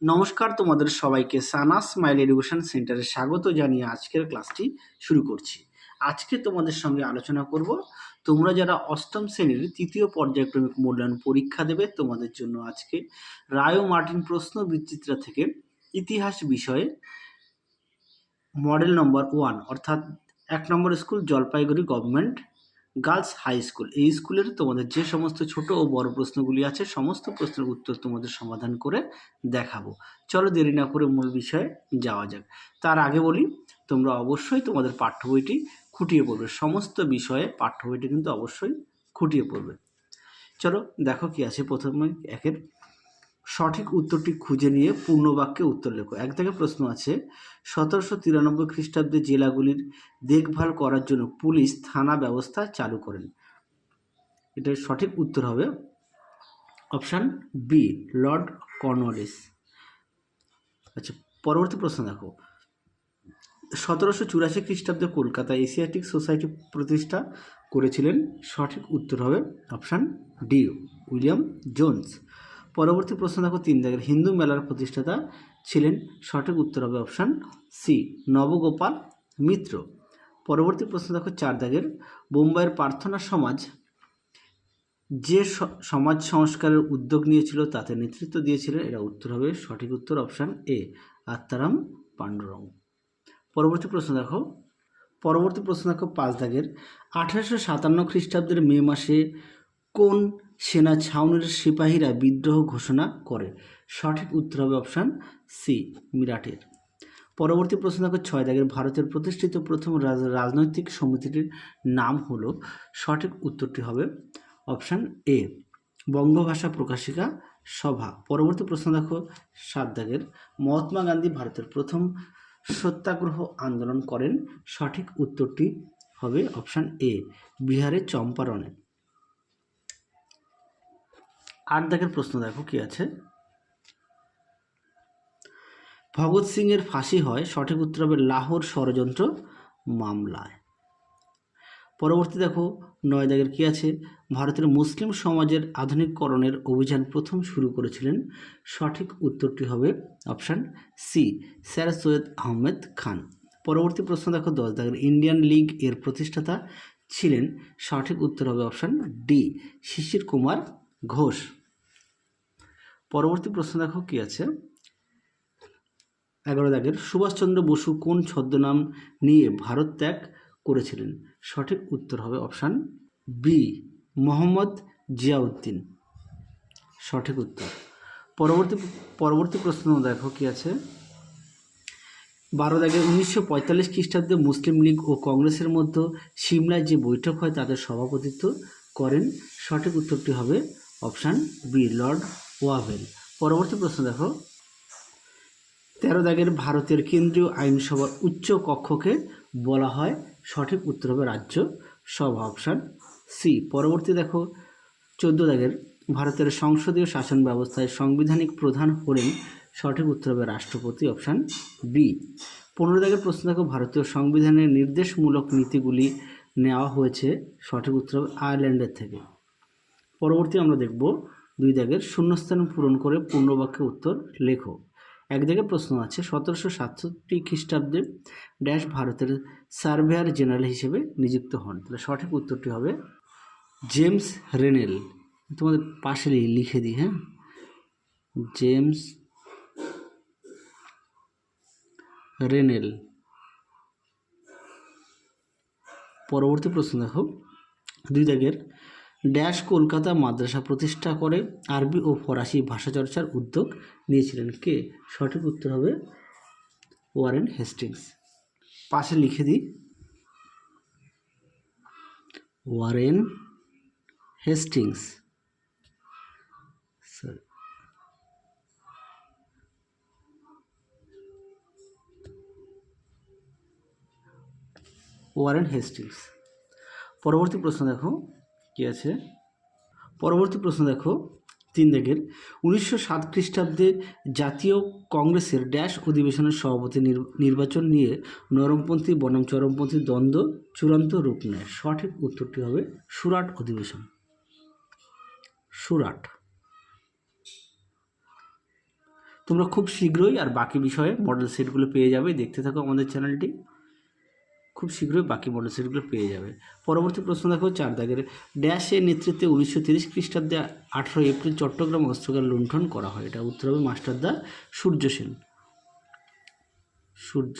নমস্কার, তোমাদের সবাইকে সানা স্মাইল এডুকেশন সেন্টারে স্বাগত জানিয়ে আজকের ক্লাসটি শুরু করছি। আজকে তোমাদের সঙ্গে আলোচনা করব, তোমরা যারা অষ্টম শ্রেণীর তৃতীয় পর্যায়ক্রমিক মূল্যায়ন পরীক্ষা দেবে, তোমাদের জন্য আজকে রায় ও মার্টিন প্রশ্ন বিচিত্রা থেকে ইতিহাস বিষয়ে মডেল নম্বর 1 অর্থাৎ 1 নম্বর school Jalpaiguri government girls high school, এই স্কুলের তোমাদের যে সমস্ত ছোট ও বড় প্রশ্নগুলি আছে সমস্ত প্রশ্নের উত্তর তোমাদের সমাধান করে দেখাবো। চলো দেরি না করে মূল বিষয়ে যাওয়া যাক। তার আগে বলি, তোমরা অবশ্যই তোমাদের পাঠ্য বইটি খুঁটিয়ে পড়বে, সমস্ত বিষয়ে পাঠ্য বইটি কিন্তু অবশ্যই খুঁটিয়ে পড়বে। চলো দেখো কি আছে। প্রথমে একের সঠিক উত্তরটি খুঁজে নিয়ে পূর্ণ বাক্যে উত্তর লেখো। এক থেকে প্রশ্ন আছে, 1793 খ্রিস্টাব্দে জেলাগুলির দেখভাল করার জন্য পুলিশ থানা ব্যবস্থা চালু করেন। এটার সঠিক উত্তর হবে অপশান বি, লর্ড কর্নওয়ালিস। আচ্ছা, পরবর্তী প্রশ্ন দেখো, 1784 খ্রিস্টাব্দে কলকাতা এশিয়াটিক সোসাইটি প্রতিষ্ঠা করেছিলেন। সঠিক উত্তর হবে অপশান ডি, উইলিয়াম জোন্স। পরবর্তী প্রশ্ন দেখো 3 দাগের, হিন্দু মেলার প্রতিষ্ঠাতা ছিলেন। সঠিক উত্তর হবে অপশান সি, নবগোপাল মিত্র। পরবর্তী প্রশ্ন দেখো 4 দাগের, বোম্বাইয়ের প্রার্থনা সমাজ যে সমাজ সংস্কারের উদ্যোগ নিয়েছিল তাতে নেতৃত্ব দিয়েছিলেন। এটা উত্তর হবে সঠিক উত্তর অপশান এ, আত্মারাম পাণ্ডুরঙ্গ। পরবর্তী প্রশ্ন দেখো 5 দাগের, 1857 খ্রিস্টাব্দের মে মাসে কোন সেনা ছাউনির সিপাহীরা বিদ্রোহ ঘোষণা করে? সঠিক উত্তর হবে অপশান সি, মিরাটের। পরবর্তী প্রশ্ন দেখো 6 দাগের, ভারতের প্রতিষ্ঠিত প্রথম রাজনৈতিক সমিতিটির নাম হলো। সঠিক উত্তরটি হবে অপশান এ, বঙ্গভাষা প্রকাশিকা সভা। পরবর্তী প্রশ্ন দেখো 7 দাগের, মহাত্মা গান্ধী ভারতের প্রথম সত্যাগ্রহ আন্দোলন করেন। সঠিক উত্তরটি হবে অপশান এ, বিহারের চম্পারণে। 8 দাগের প্রশ্ন দেখো কি আছে, ভগৎ সিং এর ফাঁসি হয়। সঠিক উত্তর হবে লাহোর ষড়যন্ত্র মামলায়। পরবর্তী দেখো 9 দাগের কি আছে, ভারতের মুসলিম সমাজের আধুনিককরণের অভিযান প্রথম শুরু করেছিলেন। সঠিক উত্তরটি হবে option C, sir Syed Ahmed Khan. পরবর্তী প্রশ্ন দেখো 10 দাগের, ইন্ডিয়ান লীগ এর প্রতিষ্ঠাতা ছিলেন। সঠিক উত্তর হবে অপশান ডি, শিশির কুমার ঘোষ। পরবর্তী প্রশ্ন দেখো কি আছে, 11 দাগের, সুভাষচন্দ্র বসু কোন ছদ্মনাম নিয়ে ভারত ত্যাগ করেছিলেন? সঠিক উত্তর হবে অপশান বি, মোহাম্মদ জিয়াউদ্দিন। সঠিক উত্তর। পরবর্তী প্রশ্ন দেখো কি আছে, 12 দাগের, 1945 খ্রিস্টাব্দে মুসলিম লীগ ও কংগ্রেসের মধ্যে সিমলায় যে বৈঠক হয় তাদের সভাপতিত্ব করেন। সঠিক উত্তরটি হবে অপশান বি, লর্ড ওয়াভেল। পরবর্তী প্রশ্ন দেখো 13 দাগের, ভারতের কেন্দ্রীয় আইনসভার উচ্চ কক্ষকে বলা হয়। সঠিক উত্তর হবে রাজ্যসভা, অপশান সি। পরবর্তী দেখো 14 দাগের, ভারতের সংসদীয় শাসন ব্যবস্থায় সাংবিধানিক প্রধান হলেন। সঠিক উত্তর হবে রাষ্ট্রপতি, অপশান বি। 15 দাগের প্রশ্ন দেখো, ভারতীয় সংবিধানের নির্দেশমূলক নীতিগুলি নেওয়া হয়েছে। সঠিক উত্তর হবে আয়ারল্যান্ডের থেকে। পরবর্তী আমরা দেখব 2 দাগের, শূন্যস্থান পূরণ করে পূর্ণবাক্যে উত্তর লেখো। 1 দাগের প্রশ্ন আছে, 1767 খ্রিস্টাব্দে ড্যাশ ভারতের সার্ভেয়ার জেনারেল হিসেবে নিযুক্ত হন। তাহলে সঠিক উত্তরটি হবে জেমস রেনেল। তোমাদের পাশে লিখে দিই, হ্যাঁ, জেমস রেনেল। পরবর্তী প্রশ্ন দেখো 2 দাগের, ড্যাশ কলকাতা মাদ্রাসা প্রতিষ্ঠা করে আরবি ও ফরাসি ভাষা চর্চার উদ্যোগ নিয়েছিলেন কে? সঠিক উত্তর হবে ওয়ারেন হেস্টিংস। পাশে লিখে দিই ওয়ারেন হেস্টিংস। Warren Hastings. পরবর্তী প্রশ্ন দেখো কি আছে, 3 দাগের, 1907 খ্রিস্টাব্দে জাতীয় কংগ্রেসের ড্যাশ অধিবেশনের সভাপতি নির্বাচন নিয়ে নরমপন্থী বনাম চরমপন্থী দ্বন্দ্ব চূড়ান্ত রূপ নেয়। সঠিক উত্তরটি হবে সুরাট অধিবেশন, সুরাট। তোমরা খুব শীঘ্রই আর বাকি বিষয়ে মডেল সেটগুলো পেয়ে যাবে, দেখতে থাকো আমাদের চ্যানেলটি, খুব শীঘ্রই বাকি মডেল সেটগুলো পেয়ে যাবে। পরবর্তী প্রশ্ন দেখো 4 দাগের, ড্যাশের নেতৃত্বে 1930 খ্রিস্টাব্দে 18 এপ্রিল চট্টগ্রাম অস্ত্রাগার লুণ্ঠন করা হয়। এটা উত্তর হবে মাস্টারদা সূর্য সেন। সূর্য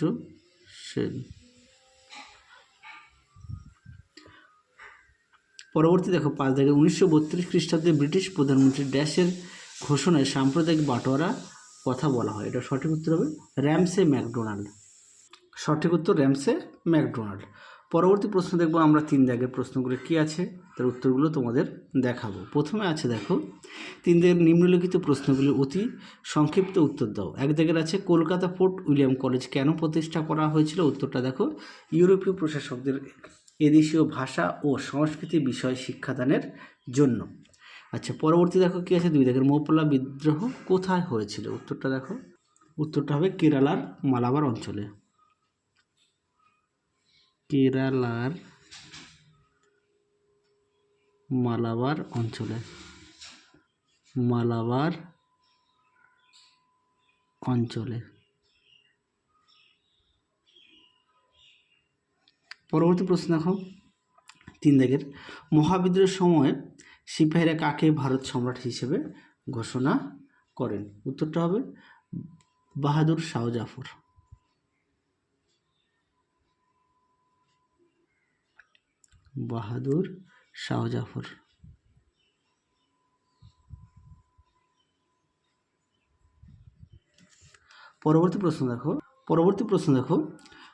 সেন। পরবর্তী দেখো 5 দাগে, 1932 খ্রিস্টাব্দে ব্রিটিশ প্রধানমন্ত্রী ড্যাশের ঘোষণায় সাম্প্রদায়িক বাটোয়ারা কথা বলা হয়। এটা সঠিক উত্তর হবে র্যামসে ম্যাকডোনাল্ড। সঠিক উত্তর র্যামসে ম্যাকডোনাল্ড। পরবর্তী প্রশ্ন দেখবো আমরা 3 দাগের প্রশ্নগুলো কি আছে তার উত্তরগুলো তোমাদের দেখাবো। প্রথমে আছে দেখো 3 দাগের নিম্নলিখিত প্রশ্নগুলি অতি সংক্ষিপ্ত উত্তর দাও। 1 দাগের আছে কলকাতা ফোর্ট উইলিয়াম কলেজ কেন প্রতিষ্ঠা করা হয়েছিল? উত্তরটা দেখো ইউরোপীয় প্রশাসকদের এদেশীয় ভাষা ও সংস্কৃতি বিষয় শিক্ষাদানের জন্য। আচ্ছা, পরবর্তী দেখো কি আছে 2 দাগের মৌপলা বিদ্রোহ কোথায় হয়েছিল? উত্তরটা দেখো, উত্তরটা হবে কেরালার মালাবার অঞ্চলে। কেরালার মালাবার অঞ্চলে। মালাবার অঞ্চলে। পরবর্তী প্রশ্ন দেখো 3 দাগের, মহাবিদ্রোহের সময় সিপাহীরা কাকে ভারত সম্রাট হিসেবে ঘোষণা করেন? উত্তরটা হবে বাহাদুর শাহ জাফর। বাহাদুর শাহ জাফর। পরবর্তী প্রশ্ন দেখো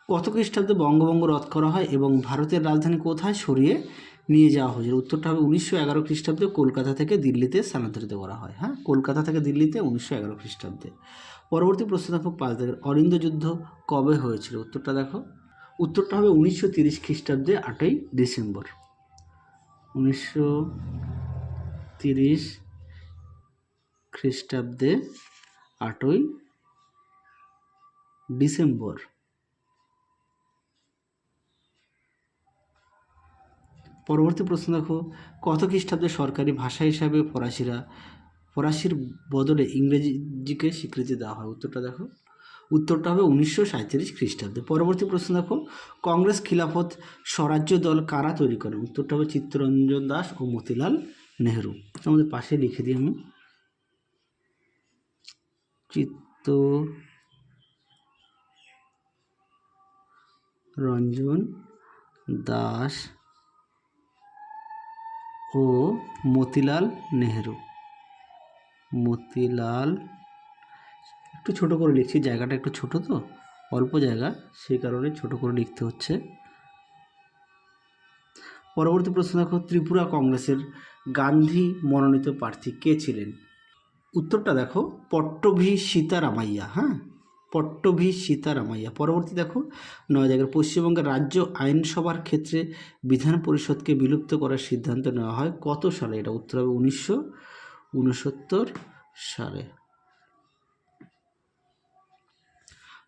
কত খ্রিস্টাব্দে বঙ্গভঙ্গ রদ করা হয় এবং ভারতের রাজধানী কোথায় সরিয়ে নিয়ে যাওয়া হয়েছিল? উত্তরটা হবে 1911 খ্রিস্টাব্দে কলকাতা থেকে দিল্লিতে স্থানান্তরিত করা হয়। হ্যাঁ, কলকাতা থেকে দিল্লিতে 1911 খ্রিস্টাব্দে। পরবর্তী প্রশ্ন দেখো 5 দাগের, অরিন্দ যুদ্ধ কবে হয়েছিল? উত্তরটা দেখো, উত্তরটা হবে 1930 খ্রিস্টাব্দে 8ই ডিসেম্বর। 1930 খ্রিস্টাব্দে 8ই ডিসেম্বর। পরবর্তী প্রশ্ন দেখো কত খ্রিস্টাব্দে সরকারি ভাষা হিসাবে ফরাসির বদলে ইংরেজিকে স্বীকৃতি দেওয়া হয়? উত্তরটা দেখো, উত্তরটা হবে 1937 খ্রিস্টাব্দে। পরবর্তী প্রশ্ন দেখো কংগ্রেস খিলাফত স্বরাজ্য দল কারা তৈরি করেন? উত্তরটা হবে চিত্তরঞ্জন দাস ও মতিলাল নেহেরু। আমাদের পাশে লিখে দিই আমি, চিত্তরঞ্জন দাস ও মতিলাল নেহেরু। মতিলাল, একটু ছোট করে লিখছি, জায়গাটা একটু ছোট তো, অল্প জায়গা, সেই কারণে ছোট করে লিখতে হচ্ছে। পরবর্তী প্রশ্ন দেখো ত্রিপুরা কংগ্রেসের গান্ধী মনোনীত প্রার্থী কে ছিলেন? উত্তরটা দেখো পট্টভি সীতারামাইয়া। হ্যাঁ, পট্টভি সীতারামাইয়া। পরবর্তী দেখো 9 জায়গায় পশ্চিমবঙ্গের রাজ্য আইনসভার ক্ষেত্রে বিধান পরিষদকে বিলুপ্ত করার সিদ্ধান্ত নেওয়া হয় কত সালে? এটা উত্তর হবে 1969 সালে।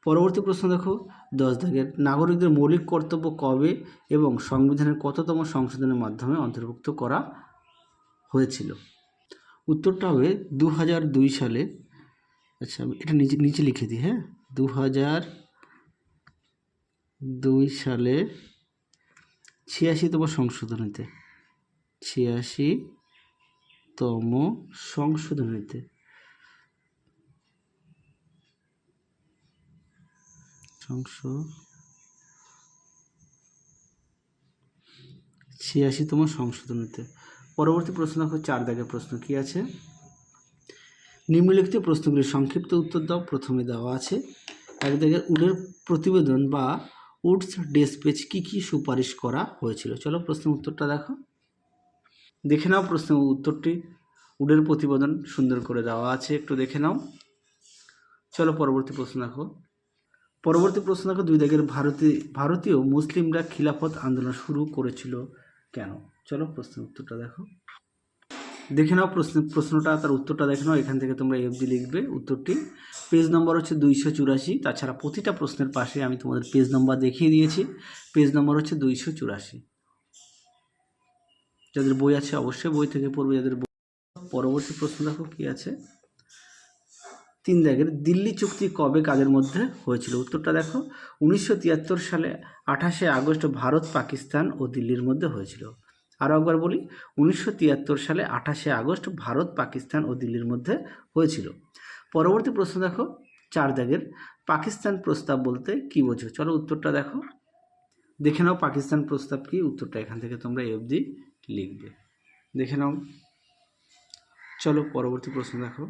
পরবর্তী প্রশ্ন দেখো 10 দাগের, নাগরিকদের মৌলিক কর্তব্য কবে এবং সংবিধানের কততম সংশোধনের মাধ্যমে অন্তর্ভুক্ত করা হয়েছিল? উত্তরটা হবে 2002 সালে। আচ্ছা, আমি এটা নিচে লিখে দিই। হ্যাঁ, 2002 সালে 86তম সংশোধনীতে। 86তম সংশোধনীতে। ছিয়াশিতম সংশোধনীতে। পরবর্তী প্রশ্ন দেখো 4 দাগের প্রশ্ন কি আছে, নিম্নলিখিত প্রশ্নগুলির সংক্ষিপ্ত উত্তর দাও। প্রথমে দেওয়া আছে 1 দাগের, উডের প্রতিবেদন বা উডস ডেসপ্যাচ কী কী সুপারিশ করা হয়েছিল? চলো প্রশ্নের উত্তরটা দেখে নাও। প্রশ্নের উত্তরটি উডের প্রতিবেদন সুন্দর করে দেওয়া আছে, একটু দেখে নাও। চলো পরবর্তী প্রশ্ন দেখো। পরবর্তী প্রশ্ন দেখো 2 দাগের, ভারতীয় মুসলিমরা খিলাফত আন্দোলন শুরু করেছিল কেন? চলো প্রশ্নের উত্তরটা দেখে নাও। প্রশ্নটা তার উত্তরটা দেখে নাও। এখান থেকে তোমরা এফজি লিখবে উত্তরটি। পেজ নম্বর হচ্ছে 284। তাছাড়া প্রতিটা প্রশ্নের পাশে আমি তোমাদের পেজ নম্বর দেখিয়ে দিয়েছি। পেজ নম্বর হচ্ছে 284। যাদের বই আছে অবশ্যই বই থেকে পড়বে, যাদের। পরবর্তী প্রশ্ন দেখো কি আছে 3 দাগের দিল্লি চুক্তি কবে কাদের মধ্যে হয়েছিল? উত্তরটা দেখো 1973 সালে 28শে আগস্ট ভারত, পাকিস্তান ও দিল্লির মধ্যে হয়েছিল। আরও একবার বলি, 1973 সালে 28শে আগস্ট ভারত, পাকিস্তান ও দিল্লির মধ্যে হয়েছিল। পরবর্তী প্রশ্ন দেখো 4 দাগের পাকিস্তান প্রস্তাব বলতে কি বোঝো? চলো উত্তরটা দেখো, দেখে নাও পাকিস্তান প্রস্তাব কি। উত্তরটা এখান থেকে তোমরা এ অবধি লিখবে, দেখে নাও। চলো পরবর্তী প্রশ্ন দেখো।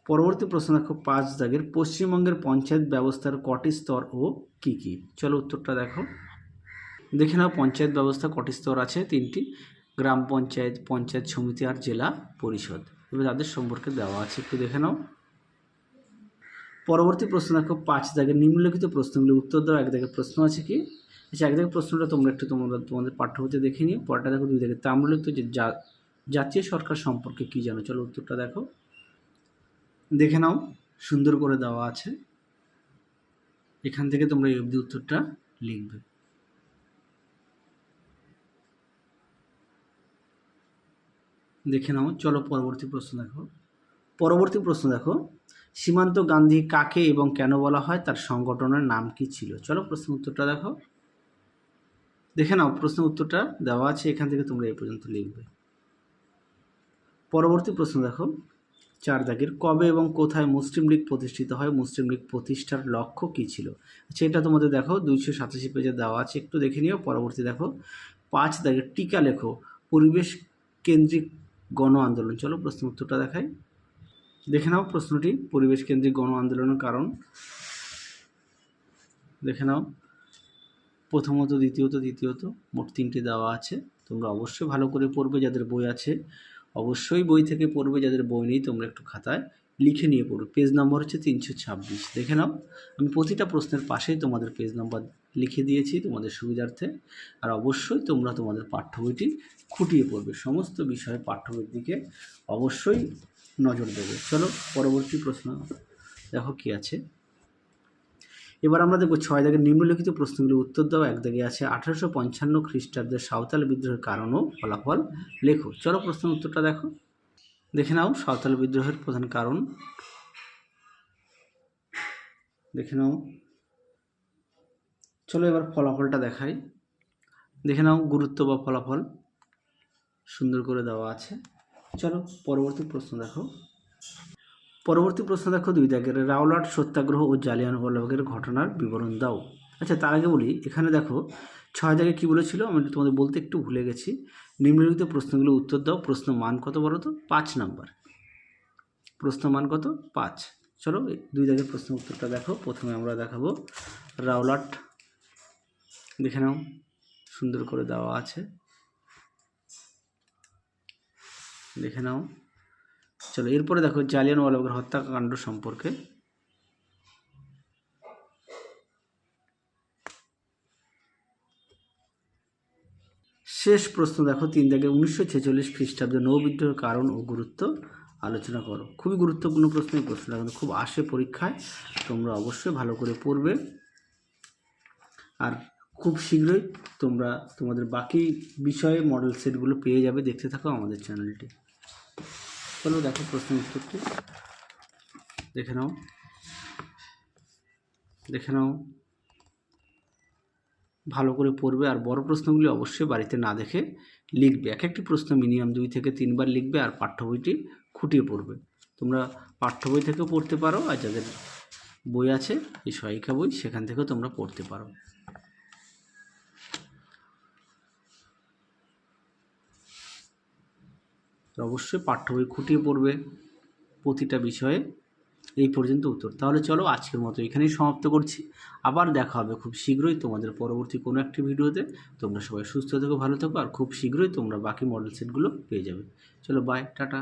পরবর্তী প্রশ্ন দেখো 5 দাগের পশ্চিমবঙ্গের পঞ্চায়েত ব্যবস্থার কটি স্তর ও কি কি? চলো উত্তরটা দেখো, দেখে নাও পঞ্চায়েত ব্যবস্থা কটি স্তর আছে? 3টি, গ্রাম পঞ্চায়েত, পঞ্চায়েত সমিতি আর জেলা পরিষদ। এবার তাদের সম্পর্কে দেওয়া আছে, একটু দেখে নাও। পরবর্তী প্রশ্ন দেখো 5 দাগের নিম্নলিখিত প্রশ্নগুলি উত্তর দাও। 1 দাগের প্রশ্ন আছে কি? আচ্ছা, 1 দাগের প্রশ্নটা তোমরা একটু তোমাদের পাঠ্যবইতে দেখে নিও। পরটা দেখো 2 দাগের তাম্রলিপ্ত যে জাতীয় সরকার সম্পর্কে কি জানো? চলো উত্তরটা দেখো, দেখে নাও, সুন্দর করে দেওয়া আছে। এখান থেকে তোমরা এই অবধি উত্তরটা লিখবে। দেখে নাও। চলো পরবর্তী প্রশ্ন দেখো। পরবর্তী প্রশ্ন দেখো, সীমান্ত গান্ধী কাকে এবং কেন বলা হয়? তার সংগঠনের নাম কি ছিল? চলো প্রশ্ন উত্তরটা দেখো, দেখে নাও। প্রশ্ন উত্তরটা দেওয়া আছে, এখান থেকে তোমরা এই পর্যন্ত লিখবে। পরবর্তী প্রশ্ন দেখো 4 দাগের কবে এবং কোথায় মুসলিম লীগ প্রতিষ্ঠিত হয়? মুসলিম লীগ প্রতিষ্ঠার লক্ষ্য কী ছিল? আচ্ছা, এটা তোমাদের দেখো 287 পেজে দেওয়া আছে, একটু দেখে নিও। পরবর্তী দেখো 5 দাগের টিকা লেখো পরিবেশ কেন্দ্রিক গণ আন্দোলন। চলো প্রশ্ন উত্তরটা দেখাই, দেখে নাও প্রশ্নটি। পরিবেশ কেন্দ্রিক গণ আন্দোলনের কারণ দেখে নাও, প্রথমত, দ্বিতীয়ত, তৃতীয়ত, মোট 3টি দেওয়া আছে। তোমরা অবশ্যই ভালো করে পড়বে, যাদের বই আছে অবশ্যই বই থেকে পড়বে, যাদের বই নেই তোমরা একটু খাতায় লিখে নিয়ে পড়বে। পেজ নম্বর হচ্ছে 326, দেখে নাও। আমি প্রতিটা প্রশ্নের পাশেই তোমাদের পেজ নম্বর লিখে দিয়েছি তোমাদের সুবিধার্থে। আর অবশ্যই তোমরা তোমাদের পাঠ্য বইটি খুঁটিয়ে পড়বে, সমস্ত বিষয়ে পাঠ্য বইয়ের দিকে অবশ্যই নজর দেবে। চলো পরবর্তী প্রশ্ন দেখো কি আছে। এবার আমরা দেখব 6 দাগের নিম্নলিখিত প্রশ্নগুলির উত্তর দাও। 1 দাগে আছে 1855 খ্রিস্টাব্দের সাঁওতাল বিদ্রোহের কারণ ও ফলাফল লেখো। চলো প্রশ্নের উত্তরটা দেখো, দেখে নাও। সাঁওতাল বিদ্রোহের প্রধান কারণ দেখে নাও। চলো এবার ফলাফলটা দেখাই, দেখে নাও। গুরুত্ব বা ফলাফল সুন্দর করে দেওয়া আছে। চলো পরবর্তী প্রশ্ন দেখো। পরবর্তী প্রশ্ন দেখো 2 দাগের রাওলাট সত্যাগ্রহ ও জালিয়ানওয়ালাবাগের ঘটনার বিবরণ দাও। আচ্ছা, তার আগে বলি, এখানে দেখো 6 দাগে কী বলেছিল, আমি তোমাদের বলতে একটু ভুলে গেছি। নিম্নলিখিত প্রশ্নগুলো উত্তর দাও। প্রশ্ন মান কত বলো তো? 5 নাম্বার। প্রশ্ন মান কত? 5। চলো 2 দাগের প্রশ্ন উত্তরটা দেখো। প্রথমে আমরা দেখাবো রাওলাট, দেখে নাও, সুন্দর করে দেওয়া আছে, দেখে নাও। চলো এরপরে দেখো জালিয়ানওয়ালাবাগের হত্যাকাণ্ড সম্পর্কে। শেষ প্রশ্ন দেখো 3 দাগে 1946 খ্রিস্টাব্দে নৌবিদ্রোহের কারণ ও গুরুত্ব আলোচনা করো। খুবই গুরুত্বপূর্ণ প্রশ্ন, এই প্রশ্নটা কিন্তু খুব আসে পরীক্ষায়, তোমরা অবশ্যই ভালো করে পড়বে। আর খুব শীঘ্রই তোমরা তোমাদের বাকি বিষয়ে মডেল সেটগুলো পেয়ে যাবে, দেখতে থাকো আমাদের চ্যানেলটি। চলো দেখো প্রশ্ন উত্তরটি, দেখে নাও, দেখে নাও, ভালো করে পড়বে। আর বড় প্রশ্নগুলি অবশ্যই বাড়িতে না দেখে লিখবে। এক একটি প্রশ্ন মিনিমাম 2 থেকে 3 বার লিখবে আর পাঠ্য বইটি খুঁটিয়ে পড়বে। তোমরা পাঠ্য বই থেকেও পড়তে পারো, আর যাদের বই আছে এই সহায়িকা বই, সেখান থেকেও তোমরা পড়তে পারো। অবশ্যই পাঠ্য বই খুঁটিয়ে পড়বে প্রতিটা বিষয়ে। এই পর্যন্ত উত্তর। তাহলে চলো আজকের মতো এখানেই সমাপ্ত করছি। আবার দেখা হবে খুব শীঘ্রই তোমাদের পরবর্তী কোনো একটি ভিডিওতে। তোমরা সবাই সুস্থ থেকো, ভালো থেকো, আর খুব শীঘ্রই তোমরা বাকি মডেল সেটগুলো পেয়ে যাবে। চলো বাই, টাটা।